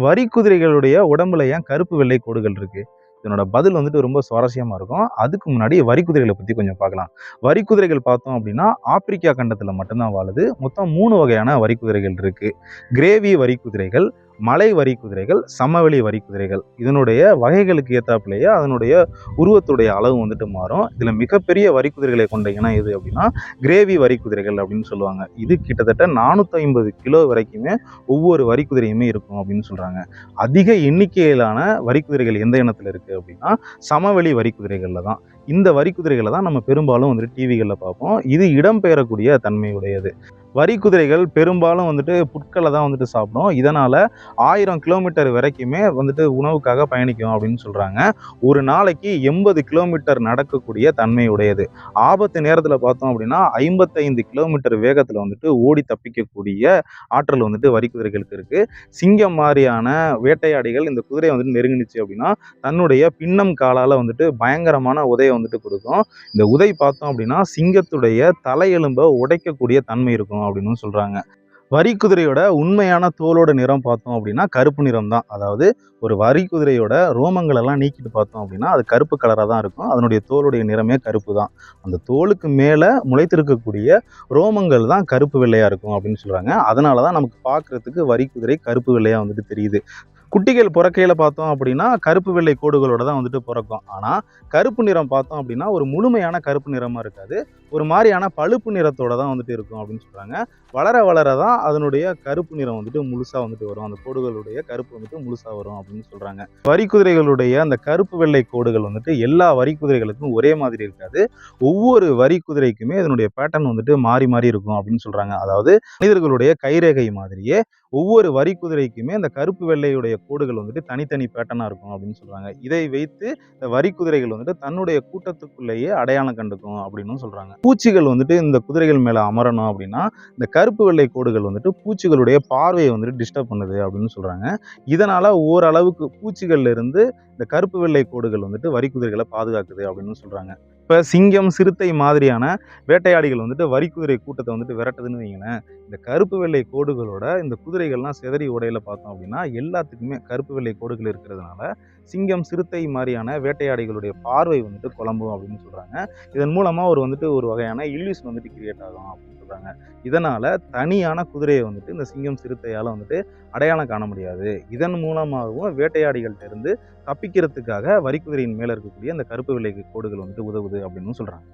வரி குதிரைகளுடைய உடம்புல ஏன் கருப்பு வெள்ளை கோடுகள் இருக்கு? இதனோட பதில் வந்துட்டு ரொம்ப சுவாரஸ்யமா இருக்கும். அதுக்கு முன்னாடி வரி குதிரைகளை பத்தி கொஞ்சம் பார்க்கலாம். வரி குதிரைகள் பார்த்தோம் அப்படின்னா, ஆப்பிரிக்கா கண்டத்துல மட்டும் தான் வாழுது. மொத்தம் 3 வகையான வரி குதிரைகள் இருக்கு. கிரேவி வரி குதிரைகள், மலை வரி குதிரைகள், சமவெளி வரி குதிரைகள். இதனுடைய வகைகளுக்கு ஏத்தாப்புலயே அதனுடைய உருவத்துடைய அளவு வந்துட்டு மாறும். இதுல மிகப்பெரிய வரி குதிரைகளை கொண்ட இனம் எது அப்படின்னா, கிரேவி வரி குதிரைகள் அப்படின்னு சொல்லுவாங்க. இது கிட்டத்தட்ட 450 கிலோ வரைக்குமே ஒவ்வொரு வரி குதிரையுமே இருக்கும் அப்படின்னு சொல்றாங்க. அதிக எண்ணிக்கையிலான வரி குதிரைகள் எந்த இனத்துல இருக்கு அப்படின்னா, சமவெளி வரி குதிரைகள்ல தான். இந்த வரி குதிரைகளை தான் நம்ம பெரும்பாலும் வந்துட்டு டிவிகளில் பார்ப்போம். இது இடம்பெயரக்கூடிய தன்மையுடையது. வரி குதிரைகள் பெரும்பாலும் வந்துட்டு புற்களை தான் வந்துட்டு சாப்பிடும். இதனால 1000 கிலோமீட்டர் வரைக்குமே வந்துட்டு உணவுக்காக பயணிக்கும் அப்படின்னு சொல்றாங்க. ஒரு நாளைக்கு 80 கிலோமீட்டர் நடக்கக்கூடிய தன்மை உடையது. ஆபத்து நேரத்தில் பார்த்தோம் அப்படின்னா 55 கிலோமீட்டர் வேகத்தில் வந்துட்டு ஓடி தப்பிக்கக்கூடிய ஆற்றல் வந்துட்டு வரி குதிரைகளுக்கு இருக்கு. சிங்கம் மாதிரியான வேட்டையாடிகள் இந்த குதிரையை வந்துட்டு நெருங்கினுச்சு அப்படின்னா தன்னுடைய பின்னம் காலால வந்துட்டு பயங்கரமான உதையை வந்துட்டு கொடுக்கும். இந்த உதை பார்த்தோம் அப்படின்னா சிங்கத்துடைய தலையெலும்பை உடைக்கக்கூடிய தன்மை இருக்கும் அப்படின்னு சொல்றாங்க. வரி குதிரையோட உண்மையான தோலோட நிறம் பார்த்தோம் அப்படின்னா கருப்பு நிறம் தான். அதாவது ஒரு வரி குதிரையோட ரோமங்கள் எல்லாம் நீக்கிட்டு பார்த்தோம் அப்படின்னா அது கருப்பு கலராக தான் இருக்கும். அதனுடைய தோலுடைய நிறமே கருப்பு தான். அந்த தோலுக்கு மேலே முளைத்திருக்கக்கூடிய ரோமங்கள் தான் கருப்பு வெள்ளையா இருக்கும் அப்படின்னு சொல்றாங்க. அதனால தான் நமக்கு பார்க்கறதுக்கு வரி குதிரை கருப்பு வெள்ளையா வந்துட்டு தெரியுது. குட்டிகள் பிறக்கையில பார்த்தோம் அப்படின்னா கருப்பு வெள்ளை கோடுகளோட தான் வந்துட்டு பிறக்கும். ஆனால் கருப்பு நிறம் பார்த்தோம் அப்படின்னா ஒரு முழுமையான கருப்பு நிறமாக இருக்காது. ஒரு மாதிரியான பழுப்பு நிறத்தோட தான் வந்துட்டு இருக்கும் அப்படின்னு சொல்கிறாங்க. வளர வளர தான் அதனுடைய கருப்பு நிறம் வந்துட்டு முழுசாக வந்துட்டு வரும். அந்த கோடுகளுடைய கருப்பு வந்துட்டு முழுசாக வரும் அப்படின்னு சொல்கிறாங்க. வரி குதிரைகளுடைய அந்த கருப்பு வெள்ளை கோடுகள் வந்துட்டு எல்லா வரி குதிரைகளுக்கும் ஒரே மாதிரி இருக்காது. ஒவ்வொரு வரி குதிரைக்குமே இதனுடைய பேட்டர்ன் வந்துட்டு மாறி மாறி இருக்கும் அப்படின்னு சொல்கிறாங்க. அதாவது மனிதர்களுடைய கைரேகை மாதிரியே ஒவ்வொரு வரி குதிரைக்குமே அந்த கருப்பு வெள்ளையுடைய கோடுகள் வந்துட்டு தனித்தனி பேட்டர்னா இருக்கும் அப்படின்னு சொல்றாங்க. இதை வைத்து இந்த வரி குதிரைகள் வந்துட்டு தன்னுடைய கூட்டத்துக்குள்ளேயே அடையாளம் கண்டுக்கும் அப்படின்னு சொல்றாங்க. பூச்சிகள் வந்துட்டு இந்த குதிரைகள் மேல அமரணும் அப்படின்னா இந்த கருப்பு வெள்ளை கோடுகள் வந்துட்டு பூச்சிகளுடைய பார்வையை வந்துட்டு டிஸ்டர்ப் பண்ணுது அப்படின்னு சொல்றாங்க. இதனால ஓரளவுக்கு பூச்சிகள்ல இருந்து இந்த கருப்பு வெள்ளை கோடுகள் வந்துட்டு வரி குதிரைகளை பாதுகாக்குது அப்படின்னு சொல்றாங்க. இப்போ சிங்கம் சிறுத்தை மாதிரியான வேட்டையாடிகள் வந்துட்டு வரி குதிரை கூட்டத்தை வந்துட்டு விரட்டுதுன்னு வைங்களேன். இந்த கருப்பு வெள்ளை கோடுகளோட இந்த குதிரைகள்லாம் சிதறி உடையில பார்த்தோம் அப்படின்னா எல்லாத்துக்குமே கருப்பு வெள்ளை கோடுகள் இருக்கிறதுனால சிங்கம் சிறுத்தை மாதிரியான வேட்டையாடிகளுடைய பார்வை வந்துட்டு குழம்பும் அப்படின்னு சொல்றாங்க. இதன் மூலமா ஒரு வகையான இல்லூஷன் வந்துட்டு கிரியேட் ஆகும் அப்படின்னு சொல்றாங்க. இதனால தனியான குதிரையை வந்துட்டு இந்த சிங்கம் சிறுத்தையால வந்துட்டு அடையாளம் காண முடியாது. இதன் மூலமாகவும் வேட்டையாடிகள்ட்ட இருந்து தப்பிக்கிறதுக்காக வரி குதிரையின் மேல இருக்கக்கூடிய அந்த கருப்பு வெள்ளை கோடுகள் வந்துட்டு உதவுது அப்படின்னு சொல்றாங்க.